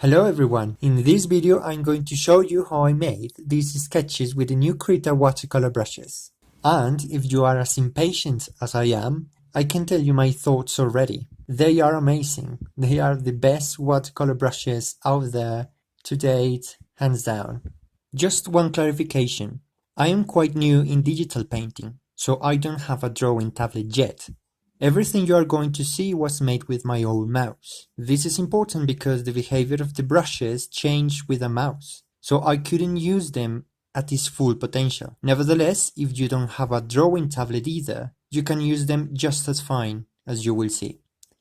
Hello everyone, in this video I'm going to show you how I made these sketches with the new Krita Watercolor brushes. And if you are as impatient as I am, I can tell you my thoughts already. They are amazing. They are the best watercolor brushes out there to date, hands down. Just one clarification. I am quite new in digital painting, so I don't have a drawing tablet yet. Everything you are going to see was made with my old mouse. This is important because the behavior of the brushes changed with a mouse, so I couldn't use them at its full potential. Nevertheless, if you don't have a drawing tablet either, you can use them just as fine, as you will see.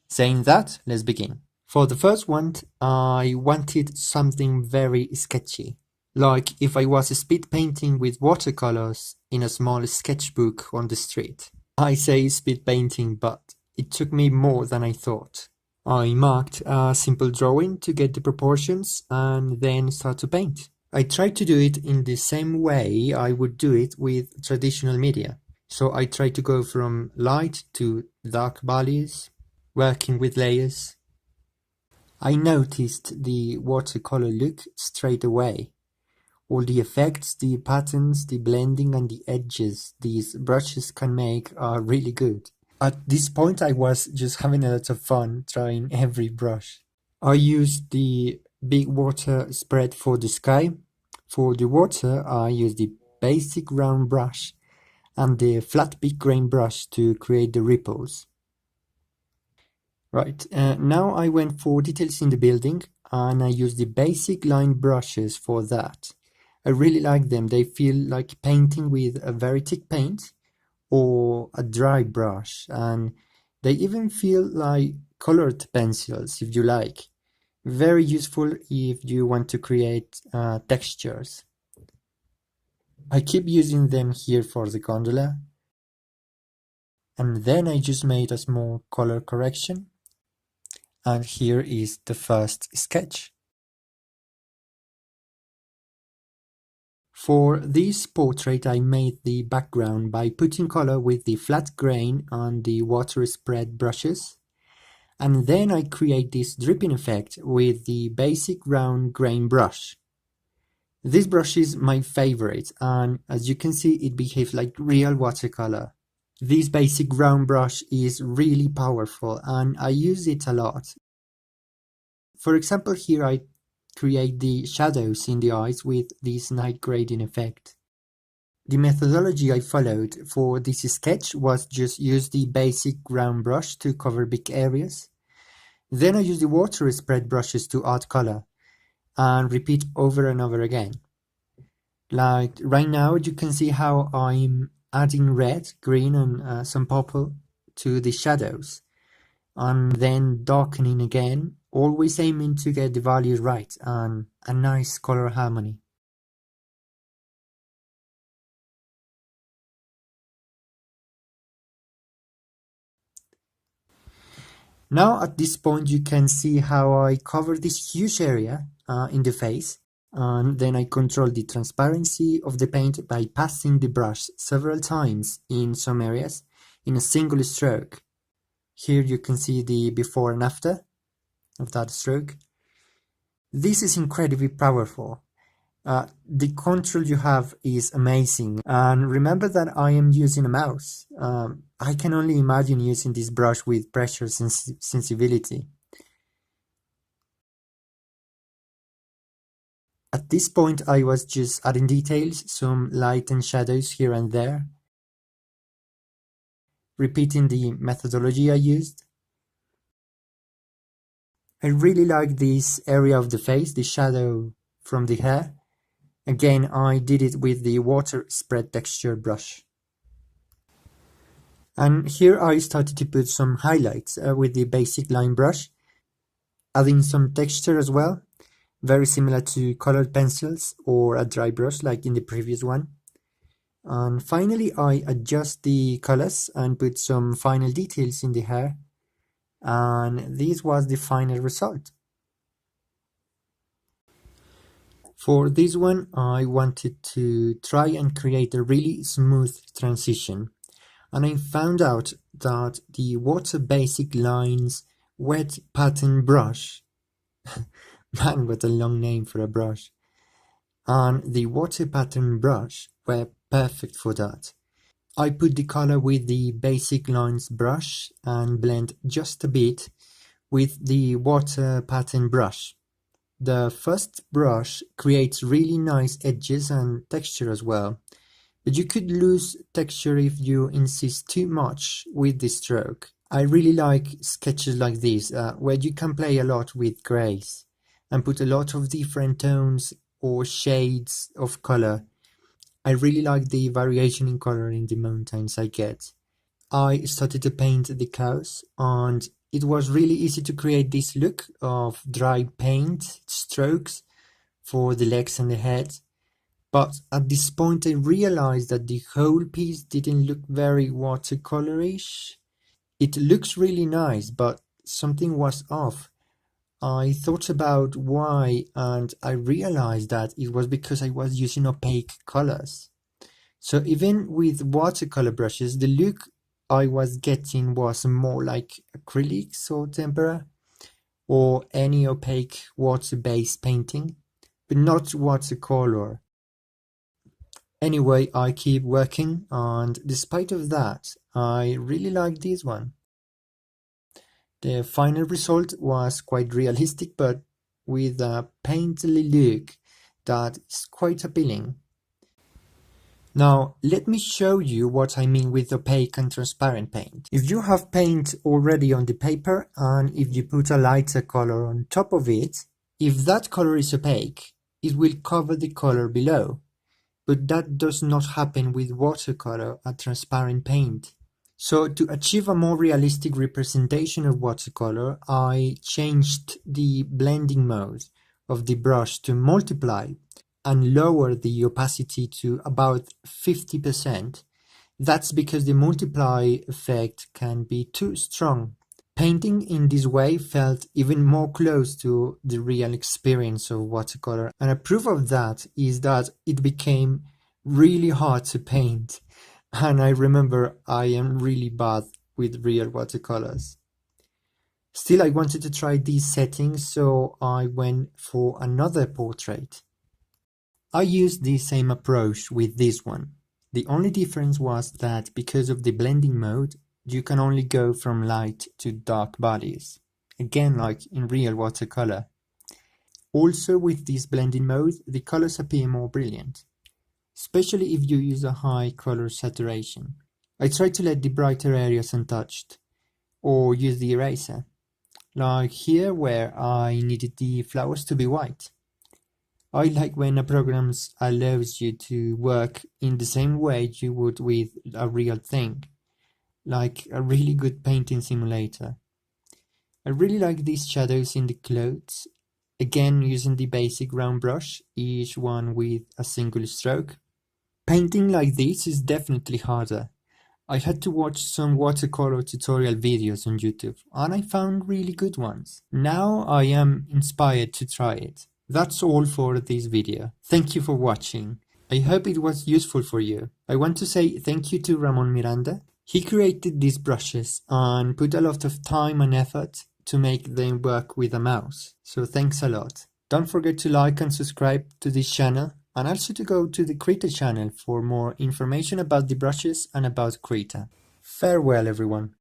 Saying that, let's begin. For the first one, I wanted something very sketchy, like if I was speed painting with watercolors in a small sketchbook on the street. I say speed painting, but it took me more than I thought. I marked a simple drawing to get the proportions and then start to paint. I tried to do it in the same way I would do it with traditional media. So I tried to go from light to dark values, working with layers. I noticed the watercolor look straight away. All the effects, the patterns, the blending and the edges these brushes can make are really good. At this point I was just having a lot of fun trying every brush. I used the big water spread for the sky. For the water I used the basic round brush and the flat big grain brush to create the ripples. Right, now I went for details in the building and I used the basic line brushes for that. I really like them. They feel like painting with a very thick paint or a dry brush, and they even feel like colored pencils if you like. Very useful if you want to create textures. I keep using them here for the gondola, and then I just made a small color correction, and here is the first sketch. For this portrait I made the background by putting color with the flat grain on the water spread brushes, and then I create this dripping effect with the basic round grain brush. This brush is my favorite, and as you can see it behaves like real watercolor. This basic round brush is really powerful and I use it a lot. For example, here I create the shadows in the eyes with this night grading effect. The methodology I followed for this sketch was just use the basic round brush to cover big areas. Then I use the water spread brushes to add color and repeat over and over again. Like right now you can see how I'm adding red, green and some purple to the shadows and then darkening again, always aiming to get the values right and a nice color harmony. Now at this point you can see how I cover this huge area in the face, and then I control the transparency of the paint by passing the brush several times in some areas in a single stroke. Here you can see the before and after of that stroke. This is incredibly powerful. The control you have is amazing, and remember that I am using a mouse. I can only imagine using this brush with pressure sensibility. At this point I was just adding details, some light and shadows here and there, repeating the methodology I used. I really like this area of the face, the shadow from the hair. Again, I did it with the water spread texture brush. And here I started to put some highlights with the basic line brush, adding some texture as well, very similar to colored pencils or a dry brush like in the previous one. And finally I adjust the colors and put some final details in the hair, and this was the final result. For this one I wanted to try and create a really smooth transition, and I found out that the water basic lines wet pattern brush Man, what a long name for a brush. And the water pattern brush were perfect for that. I put the color with the basic lines brush and blend just a bit with the water pattern brush. The first brush creates really nice edges and texture as well, but you could lose texture if you insist too much with the stroke. I really like sketches like this, where you can play a lot with grays and put a lot of different tones or shades of color. I really like the variation in color in the mountains I get. I started to paint the cows, and it was really easy to create this look of dry paint strokes for the legs and the head. But at this point I realized that the whole piece didn't look very watercolorish. It looks really nice, but something was off. I thought about why, and I realized that it was because I was using opaque colors. So even with watercolor brushes, the look I was getting was more like acrylics or tempera or any opaque water-based painting, but not watercolor. Anyway, I keep working, and despite of that, I really like this one. The final result was quite realistic, but with a painterly look that is quite appealing. Now, let me show you what I mean with opaque and transparent paint. If you have paint already on the paper, and if you put a lighter color on top of it, if that color is opaque, it will cover the color below. But that does not happen with watercolor, a transparent paint. So to achieve a more realistic representation of watercolor, I changed the blending mode of the brush to multiply and lower the opacity to about 50%. That's because the multiply effect can be too strong. Painting in this way felt even more close to the real experience of watercolor, and a proof of that is that it became really hard to paint, and I remember I am really bad with real watercolors. Still, I wanted to try these settings, so I went for another portrait. I used the same approach with this one. The only difference was that because of the blending mode, you can only go from light to dark bodies, again like in real watercolor. Also with this blending mode, the colors appear more brilliant, especially if you use a high color saturation. I try to let the brighter areas untouched, or use the eraser, like here where I needed the flowers to be white. I like when a program allows you to work in the same way you would with a real thing, like a really good painting simulator. I really like these shadows in the clothes, again using the basic round brush, each one with a single stroke. Painting like this is definitely harder. I had to watch some watercolor tutorial videos on YouTube, and I found really good ones. Now I am inspired to try it. That's all for this video. Thank you for watching. I hope it was useful for you. I want to say thank you to Ramon Miranda. He created these brushes and put a lot of time and effort to make them work with a mouse. So thanks a lot. Don't forget to like and subscribe to this channel, and also to go to the Krita channel for more information about the brushes and about Krita. Farewell everyone.